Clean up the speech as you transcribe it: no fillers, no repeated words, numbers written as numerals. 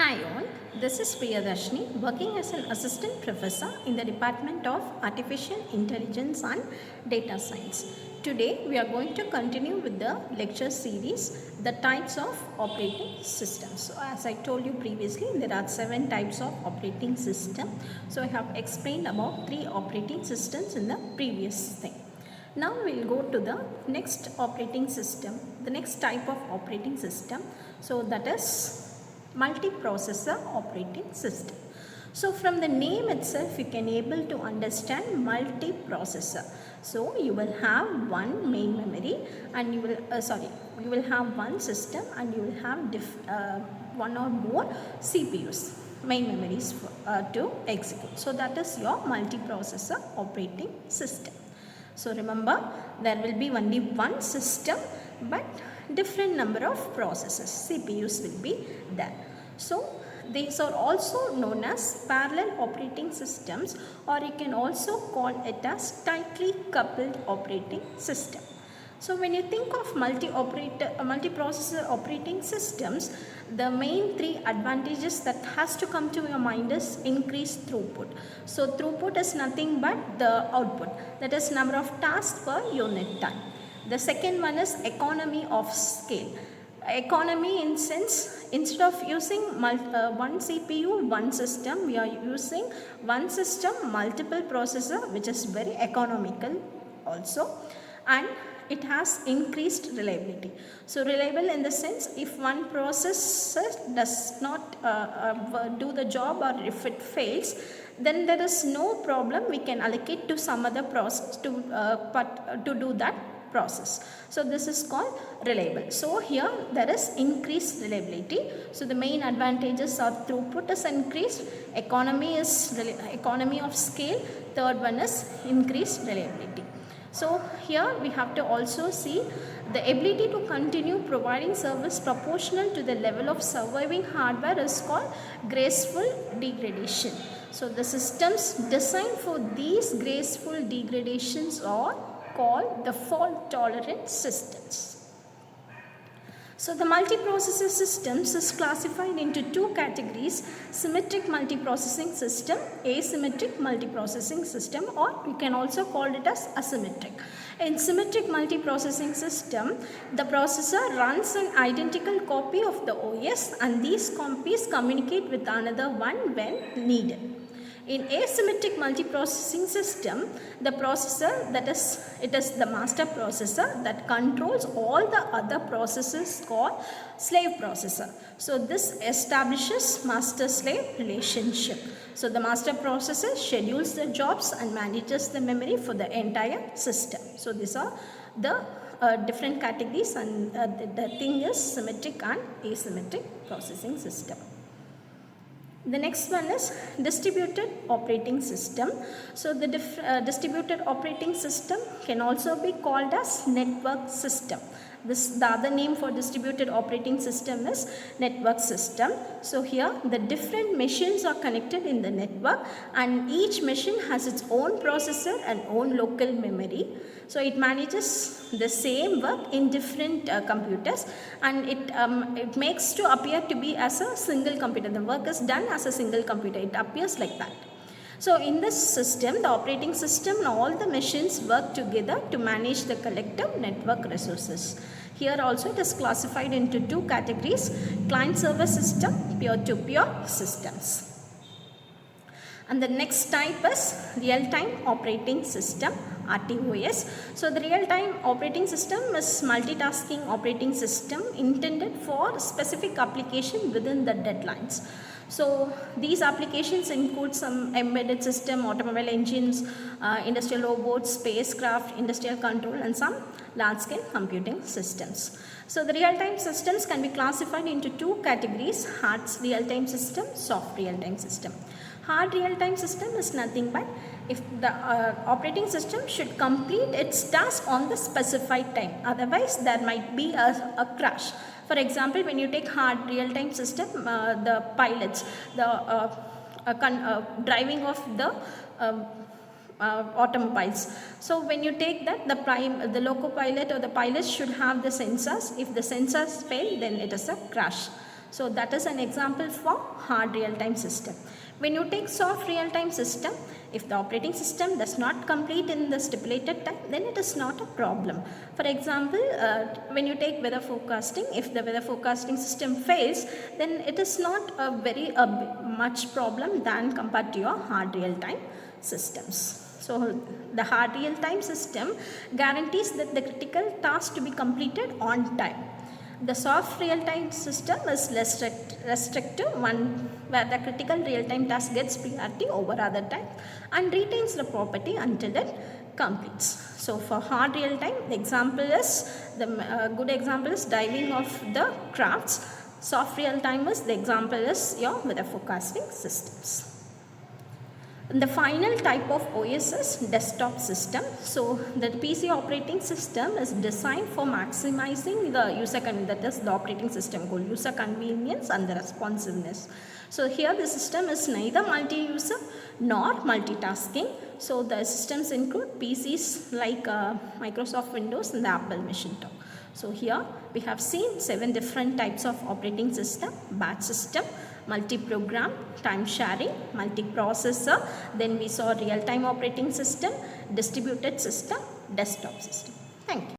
Hi all, this is Priyadharshini working as an assistant professor in the Department of Artificial Intelligence and Data Science. Today we are going to continue with the lecture series, the types of operating systems. So as I told you previously, there are 7 types of operating system. So I have explained about 3 operating systems in the previous thing. Now we will go to the next operating system, the next type of operating system. So that is multiprocessor operating system. So from the name itself you can able to understand multiprocessor. So you will have one main memory and you will have one system and you will have one or more CPUs, main memories to execute. So that is your multiprocessor operating system. So remember, there will be only one system but different number of processors, CPUs will be there. So these are also known as parallel operating systems, or you can also call it as tightly coupled operating system. So when you think of multiprocessor operating systems, the main 3 advantages that has to come to your mind is increased throughput. So throughput is nothing but the output, that is number of tasks per unit time. The second one is economy of scale. Economy in sense, instead of using one CPU, one system, we are using one system, multiple processor, which is very economical also, and it has increased reliability. So reliable in the sense, if one processor does not do the job, or if it fails, then there is no problem, we can allocate to some other process to do that process. So this is called reliable. So here there is increased reliability. So the main advantages are throughput is increased, economy of scale, third one is increased reliability. So here we have to also see the ability to continue providing service proportional to the level of surviving hardware is called graceful degradation. So the systems designed for these graceful degradations are called the fault tolerant systems. So the multiprocessor systems is classified into 2 categories: symmetric multiprocessing system, asymmetric multiprocessing system, or you can also call it as asymmetric. In symmetric multiprocessing system, the processor runs an identical copy of the OS and these copies communicate with another one when needed. In asymmetric multiprocessing system, the processor, that is, it is the master processor that controls all the other processes called slave processor. So this establishes master-slave relationship. So the master processor schedules the jobs and manages the memory for the entire system. So these are the different categories, and the thing is symmetric and asymmetric processing system. The next one is distributed operating system. So the distributed operating system can also be called as network system. The other name for distributed operating system is network system. So here the different machines are connected in the network and each machine has its own processor and own local memory. So it manages the same work in different computers, and it makes to appear to be as a single computer. The work is done as a single computer. It appears like that. So in this system, the operating system and all the machines work together to manage the collective network resources. Here also it is classified into 2 categories: client-server system, peer-to-peer systems. And the next type is real-time operating system, RTOS. So the real-time operating system is multitasking operating system intended for specific application within the deadlines. So these applications include some embedded system, automobile engines, industrial robots, spacecraft, industrial control, and some large-scale computing systems. So the real-time systems can be classified into 2 categories: hard real-time system, soft real-time system. Hard real-time system is nothing but if the operating system should complete its task on the specified time, otherwise there might be a crash. For example, when you take hard real-time system, the pilots, the driving of the automobiles. So when you take that, the loco pilot or the pilot should have the sensors. If the sensors fail, then it is a crash. So that is an example for hard real-time system. When you take soft real-time system, if the operating system does not complete in the stipulated time, then it is not a problem. For example, when you take weather forecasting, if the weather forecasting system fails, then it is not a very much problem than compared to your hard real-time systems. So the hard real-time system guarantees that the critical task to be completed on time. The soft real-time system is less restrictive, one where the critical real-time task gets priority over other time and retains the property until it completes. So for hard real-time, the example is good example is diving of the crafts. Soft real-time is the example is your weather forecasting systems. And the final type of OS is desktop system. So the PC operating system is designed for maximizing the user convenience, that is the operating system called user convenience and the responsiveness. So here the system is neither multi-user nor multitasking. So the systems include PCs like Microsoft Windows and the Apple Macintosh. So here we have seen 7 different types of operating system: batch system, multi-program, time sharing, multiprocessor, then we saw real-time operating system, distributed system, desktop system. Thank you.